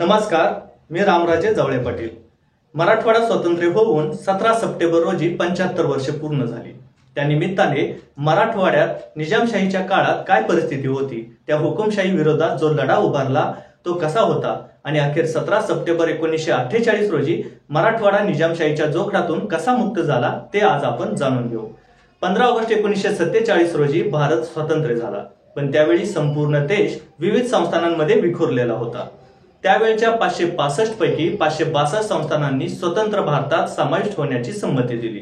नमस्कार, मी रामराजे जवळे पाटील। मराठवाडा स्वतंत्र होऊन 17 सप्टेंबर रोजी 75 वर्षे पूर्ण झाली। त्या निमित्ताने मराठवाड्यात निजामशाहीच्या काळात काय परिस्थिती होती, त्या हुकुमशाही विरोधात जो लढा उभारला तो कसा होता आणि अखेर 17 सप्टेंबर 1948 रोजी मराठवाडा निजामशाहीच्या जोखडातून कसा मुक्त झाला ते आज आपण जाणून घेऊ। 15 ऑगस्ट 1947 रोजी भारत स्वतंत्र झाला, पण त्यावेळी संपूर्ण देश विविध संस्थानांमध्ये विखुरलेला होता। त्यावेळच्या 565 पैकी 562 संस्थानांनी स्वतंत्र भारतात समाविष्ट होण्याची संमती दिली।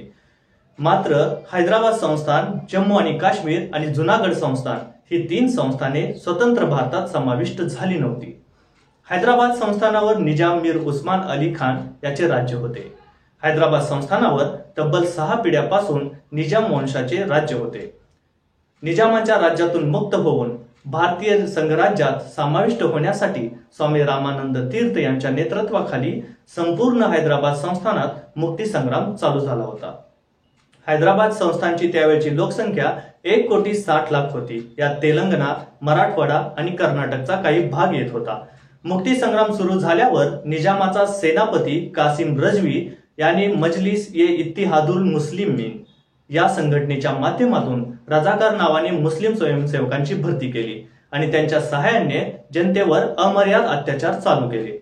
मात्र हैदराबाद संस्थान, जम्मू आणि काश्मीर आणि जुनागड संस्थान ही 3 संस्थाने स्वतंत्र भारतात समाविष्ट झाली नव्हती। हैदराबाद संस्थानावर निजाम मीर उस्मान अली खान याचे राज्य होते। हैदराबाद संस्थानावर तब्बल 6 पिढ्यापासून निजाम वंशाचे राज्य होते। निजामाच्या राज्यातून मुक्त होऊन भारतीय संघराज्यात समाविष्ट होण्यासाठी स्वामी रामानंद तीर्थ यांच्या नेतृत्वाखाली संपूर्ण हैदराबाद संस्थानात मुक्तीसंग्राम चालू झाला होता। हैदराबाद संस्थानची त्यावेळची लोकसंख्या 1,60,00,000 होती। यात तेलंगणा, मराठवाडा आणि कर्नाटकचा काही भाग येत होता। मुक्तीसंग्राम सुरू झाल्यावर निजामाचा सेनापती कासिम रजवी यांनी मजलिस-ए-इत्तिहादुल मुस्लिमीन या संघटनेच्या माध्यमातून रजाकार नावाने मुस्लिम स्वयंसेवकांची भरती केली आणि त्यांच्या सहाय्याने जनतेवर अमर्याद अत्याचार चालू केले।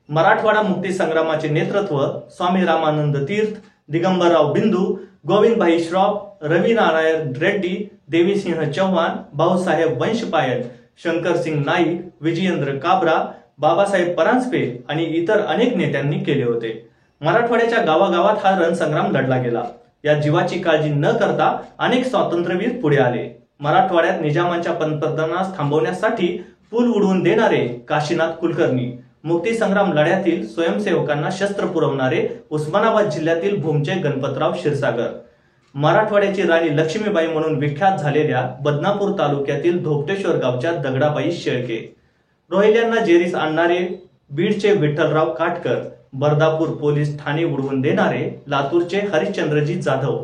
मराठवाडा मुक्ती संग्रामाचे नेतृत्व स्वामी रामानंद तीर्थ, दिगंबरराव बिंदू, गोविंदभाई श्रॉफ, रवी नारायण रेड्डी, देवीसिंह चौहान, भाऊसाहेब वंशपायल, शंकरसिंग नाईक, विजयेंद्र काबरा, बाबासाहेब परांजपे आणि इतर अनेक नेत्यांनी केले होते। मराठवाड्याच्या गावागावात हा रणसंग्राम लढला गेला। या जीवाची काळजी न करता अनेक स्वातंत्र्यवीर पुढे आले। मराठवाड्यात निजामाच्या पंतप्रधानास थांबवण्यासाठी पूल उडवून देणारे काशीनाथ कुलकर्णी, मुक्तीसंग्राम लढ्यातील स्वयंसेवकांना शस्त्र पुरवणारे उस्मानाबाद जिल्ह्यातील भूमचे गणपतराव क्षीरसागर, मराठवाड्याची राणी लक्ष्मीबाई म्हणून विख्यात झालेल्या बदनापूर तालुक्यातील धोपटेश्वर गावच्या दगडाबाई शेळके, रोहिल्यांना जेरीस आणणारे बीडचे विठ्ठलराव काटकर, बर्दापूर पोलीस ठाणे उडवून देणारे लातूरचे हरिश्चंद्रजी जाधव,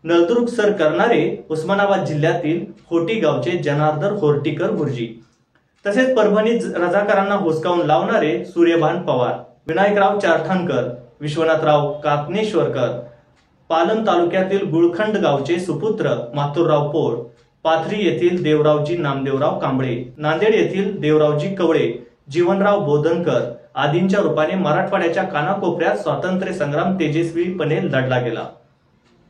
नळदुर्ग सर करणारे उस्मानाबाद जिल्ह्यातील होटी गावचे जनार्दन होर्टीकर गुरुजी, तसेच परभणीत रजाकारांना हुसकावून लावणारे सूर्यभान पवार, विनायकराव चारठाणकर, विश्वनाथराव कातनेश्वरकर, पालम तालुक्यातील गुळखंड गावचे सुपुत्र माथुरराव पोळ, पाथरी येथील देवरावजी नामदेवराव कांबळे, नांदेड येथील देवरावजी कवळे, जीवनराव बोधनकर आदींच्या रूपाने मराठवाड्याच्या कानाकोपऱ्यात स्वातंत्र्य संग्राम तेजस्वीपणे लढला गेला।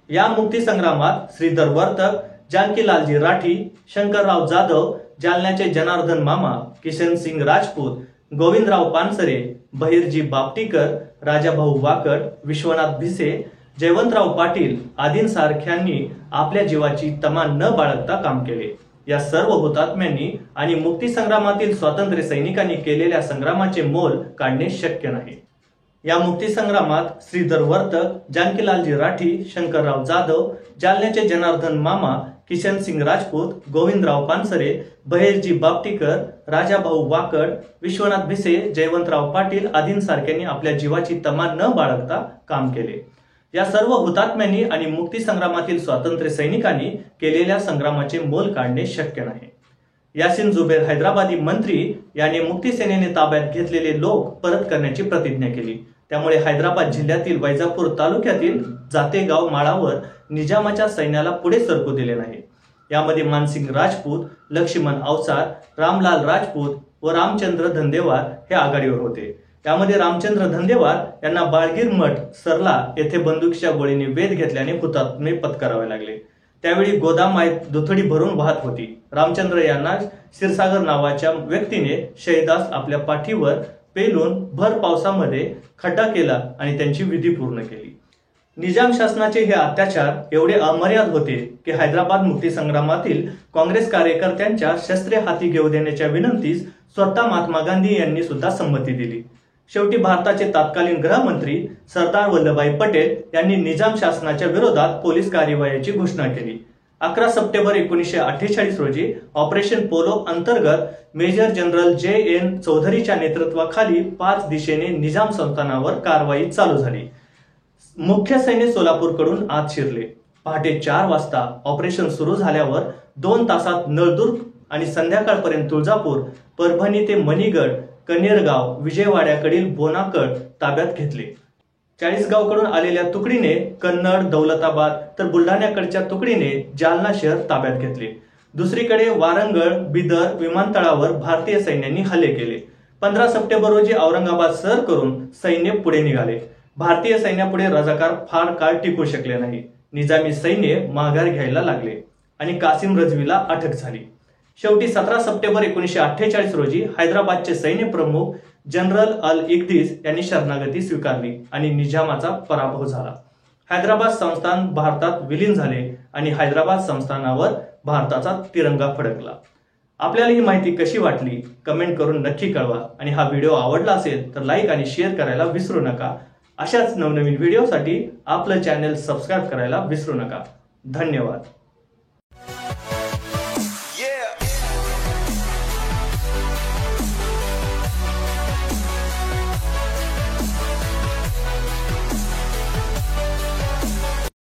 या मुक्ती संग्रामात श्रीधर वर्तक, जानकीलालजी राठी, शंकरराव जाधव, जालन्याचे जनार्दन मामा, किशनसिंग राजपूत, गोविंदराव पानसरे, बहिरजी बापटीकर, राजाभाऊ वाकड, विश्वनाथ भिसे, जयवंतराव पाटील आदींसारख्यांनी आपल्या जीवाची तमा न बाळगता काम केले। या सर्व हुतात्म्यांनी आणि मुक्ती संग्रामातील स्वातंत्र्य सैनिकांनी केलेल्या संग्रामाचे मोल काढणे शक्य नाही। या मुक्ती संग्रामात श्रीधर वर्तक, जानकीलालजी राठी, शंकरराव जाधव, जालन्याचे जनार्दन मामा, किशनसिंग राजपूत, गोविंदराव पानसरे, बहिरजी बापटीकर, राजाभाऊ वाकड, विश्वनाथ भिसे, जयवंतराव पाटील आदींसारख्यांनी आपल्या जीवाची तमा न बाळगता काम केले। या सर्व हुतात्म्यांनी आणि मुक्ती संग्रामातील स्वातंत्र्य सैनिकांनी केलेल्या संग्रामाचे मोल काढणे शक्य नाही। यासिन जुबेर हैदराबादी मंत्री याने मुक्ती सेनेने ताब्यात घेतलेले लोक परत करण्याची प्रतिज्ञा केली। त्यामुळे हैदराबाद जिल्ह्यातील वैजापूर तालुक्यातील जातेगाव माळावर निजामाच्या सैन्याला पुढे सरकू दिले नाही। यामध्ये मानसिंग राजपूत, लक्ष्मण अवचार, रामलाल राजपूत व रामचंद्र धंदेवार हे आघाडीवर होते। यामध्ये रामचंद्र धंदेवार यांना बाळगीर मठ सरला येथे बंदुकीच्या गोळीने वेध घेतल्याने हुतात्मे पत्करावे लागले। त्यावेळी गोदामाईत दुथडी भरून वाहत होती। रामचंद्र यांना क्षीरसागर नावाच्या व्यक्तीने शहीदास आपल्या पाठीवर पेलून भर पावसामध्ये खड्डा केला आणि त्यांची विधी पूर्ण केली। निजाम शासनाचे हे अत्याचार एवढे अमर्याद होते की हैदराबाद मुक्ती संग्रामातील काँग्रेस कार्यकर्त्यांच्या शस्त्रे हाती घेऊ देण्याच्या विनंतीस स्वतः महात्मा गांधी यांनी सुद्धा संमती दिली। शेवटी भारताचे तत्कालीन गृहमंत्री सरदार वल्लभभाई पटेल यांनी निजाम शासनाच्या विरोधात पोलीस कार्यवाहीची घोषणा केली। 11 सप्टेंबर 1948 रोजी ऑपरेशन पोलो अंतर्गत मेजर जनरल जे.एन. चौधरीच्या नेतृत्वाखाली 5 दिशेने निजाम संस्थानावर कारवाई चालू झाली। मुख्य सैन्य सोलापूरकडून आत शिरले। पहाटे 4 वाजता ऑपरेशन सुरू झाल्यावर 2 तासात नळदुर्ग आणि संध्याकाळपर्यंत तुळजापूर, परभणी ते मणीगड, कनेरगाव, विजयवाड्याकडील बोनाकड ताब्यात घेतले. चाळीसगावकडून आलेल्या तुकडीने कन्नड, दौलताबाद तर बुलढाण्याकडच्या तुकडीने जालना शहर ताब्यात घेतले. दुसरीकडे वारंगळ, बिदर विमानतळावर भारतीय सैन्याने हल्ले केले. 15 सप्टेंबर रोजी औरंगाबाद सर करून सैन्य पुढे निघाले. भारतीय सैन्यापुढे रजाकार फार काळ टिकू शकले नाही. निजामी सैन्य माघार घ्यायला लागले आणि कासिम रजवीला अटक झाली. शेवटी 17 सप्टेंबर 1948 रोजी हैदराबादचे सैन्य प्रमुख जनरल अल इक्दिस यांनी शरणागती स्वीकारली आणि निजामाचा पराभव झाला. हैदराबाद संस्थान भारतात विलीन झाले आणि हैदराबाद संस्थानावर भारताचा तिरंगा फडकला. आपल्याला ही माहिती कशी वाटली कमेंट करून नक्की कळवा आणि हा व्हिडिओ आवडला असेल तर लाईक आणि शेअर करायला विसरू नका. अशाच नवनवीन व्हिडिओसाठी आपलं चॅनल सबस्क्राईब करायला विसरू नका. धन्यवाद.